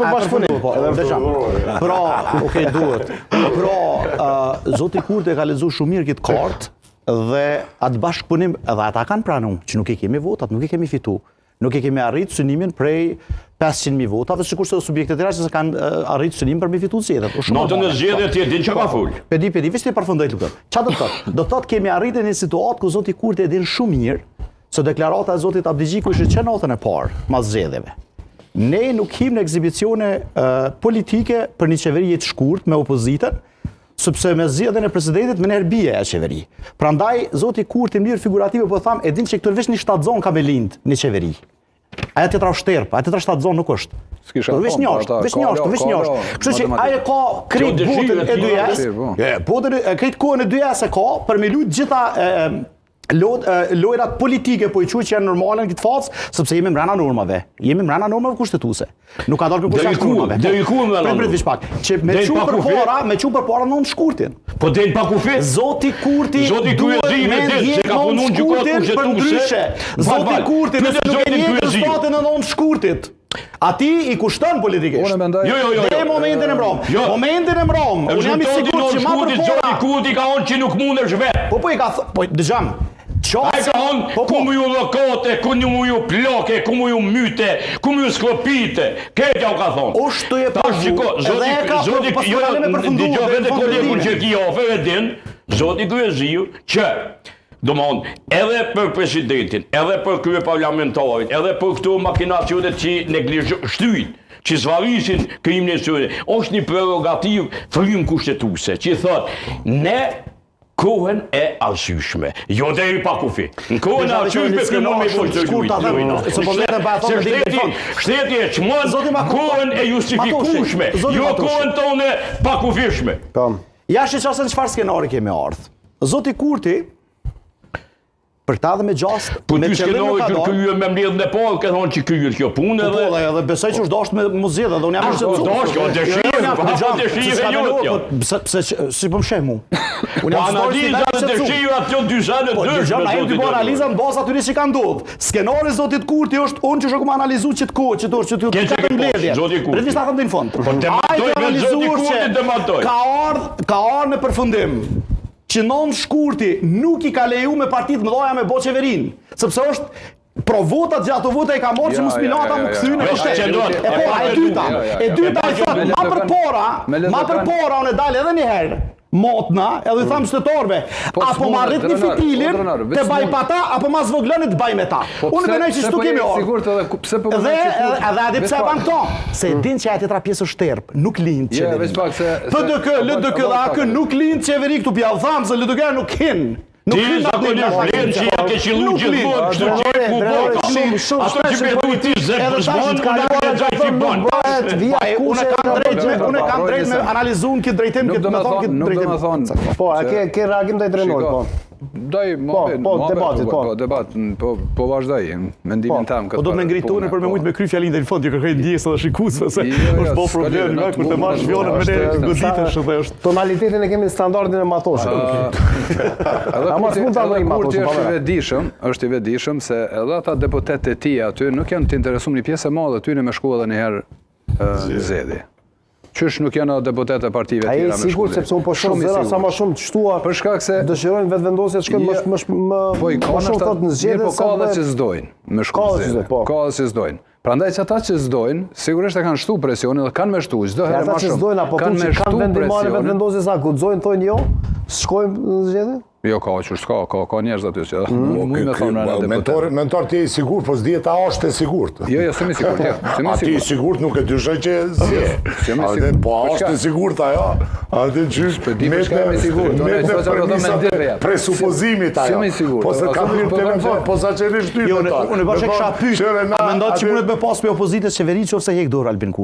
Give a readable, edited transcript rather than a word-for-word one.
për bashkëpunim. Pra, okej, duhet. Pra, zoti Kurti ka lexuar shumë mirë këtë kartë dhe atë bashkëpunim edhe ata kanë pranuar që nuk i kemi votat, nuk i kemi fitu. Nuk i kemi arritë synimin prej 500.000 votave, sikurse subjektet e tjera që kanë arritë synimin për me fitu zgjedhjet. Natën e zgjedhjet ti din çka ka fol. Pedi, veç të përfundoj lutem. Çfarë do të thotë? Do të thotë kemi arritë në një situatë ku zoti Kurti e din shumë mirë se deklarata e zotit Abdigjiku ishte që natën e parë mas zgjedhjeve. Ne nuk him në ekzibicione politike për një qeveri të shkurt me opozitën, sepse me zgjedhjen e presidentit më herë bie ajo qeveri. Prandaj zoti Kurti në mënyrë figurative po tham, e din që këtu veç një shtatzon ka me lind në qeveri. Aja tjetra shterp, aja tjetra shtatzon nuk është. Veç një është. Kështu që ajo ka krejt botën e dyjes, krejt kohën e dyjes e ka për me lut gjitha lojrat politike po i quaj që janë normale në këtë fazë, sepse jemi mbrana normave. Jemi mbrana normave kushtetuese. Nuk ka dalë kërkush jashtë normave. Deri ku më vjen. Prit pak. Që me çu përpara në shkurtin. Po del pa kufi. Zoti Kurti duhet me ditë se ka punuar gjykatë kushtetuese. Zoti Kurti nëse nuk e njeh statin në nënt shkurtit. Ati i kushton politikisht. Unë mendoj. Jo. Në momentin e mbrom. Momentin e mbrom. Unë jam i sigurt që më përpara Zoti Kurti ka thonë që nuk mundesh vet. Po i ka po dëgjam. Ai ka thonë ku mu ju llokote, ku mu ju ploke, ku mu ju myte, ku mu ju sklopite. Këtja u ka thonë. O shtoje pa zoti dëgjoj vetë kolegun që ki ofë din, zoti Gyeziu që domthon edhe për presidentin, edhe për krye parlamentarin, edhe për këto makinacionet që neglizhojnë që zvarisin krimin e tyre, është një prerogativë frym kushtetuese, që thotë ne kohën e arsyeshme. Jo deri pa kufi. Në kohën e arsyeshme kënon me shteti e çmon kohën e justifikueshme, jo kohën tonë pa kufishme. Jashtë çfarë çfarë skenari kemi ardhur. Zoti Kurti për ta dhe me gjast, po dy skenari që kryer me mbledhjen e parë, ka thonë që kryer kjo punë edhe besoj që është dashur me muzikë dhe unë jam pse si po mshem mu. Unë jam analiza të dëshira ato dy zanë dy. Ai do analiza në bazë atyre që kanë ndodhur. Skenari zotit Kurti është unë që shoku analizuar çet kohë, që të mbledhje. Përveç ta them në fund. Po dematoj me zotin Kurti dematoj. Ka ardhur në përfundim që nënt shkurti nuk i ka leju me partitë mëdha me bo qeverin, sepse është pro votat gjatë vota i ka marrë që mos Milata më kthyn në pushtet. E dyta i thot, ma përpora unë dal edhe një herë motna, edhe i tham shtetarëve, apo ma rrit një fitilin të baj pa ta, apo ma zvogloni të baj me ta. Unë menoj që shtu kemi orë. Dhe edhe pse e ban këto, se din që atë tjetra pjesë është terp, nuk lind qeveri. LDK nuk lind qeveri këtu pjallë, thamë se LDK nuk hin. Ti zakonisht vlen që ja ke qillu gjithmonë, kështu që ku bota. Ato që bëhet ti zëvendës bon, ka drejtë bon. Unë kam drejtë me analizuar këtë drejtim, këtë me thonë këtë drejtim. Po, a ke reagim ndaj drejtorit, po. Daj, po vazhdoj, mendimin tam. Po do të më ngrit tonin për me mujt me kry fjalin deri në fund, ju kërkoj ndjesë dhe shikuesve se është po problem nga kur të marrësh fjalën me ne goditesh dhe është. Tonalitetin e kemi standardin e Matoshit. Kurti është i vetëdijshëm se edhe ata deputetët e tij aty nuk janë të interesuar një pjesë e madhe aty me shku edhe një herë zgjedhje. Qysh nuk janë deputetë e partive tjera me shkollë. Ai sigurt sepse unë po shoh zëra sa më shumë të shtuar. Për shkak se dëshirojnë vetvendosje të shkojnë më shumë thot në zgjedhje. Po ka edhe që s'dojnë me shkollë. Ka edhe që s'dojnë. Prandaj që ata që s'dojnë, sigurisht e kanë shtu presionin dhe kanë me shtu çdo herë më shumë. Ata që s'dojnë apo kanë vendimare vetvendosje sa guxojnë thonë jo, shkojmë në zgjedhje? Jo, ka njerëz aty që mund me thonë mentor ti i sigurt, po s'dihet a është e sigurt. Jo, s'mi sigurt, jo. Ti i sigurt nuk e dyshoj që zje. Po është e sigurt ajo. Atë çysh me presupozimit ajo. Po se ka hyrë telefon, po sa çelish ty. Unë bash e kisha pyet. A mendon që mund të pas me opozitës qeveri nëse hek dorë Albin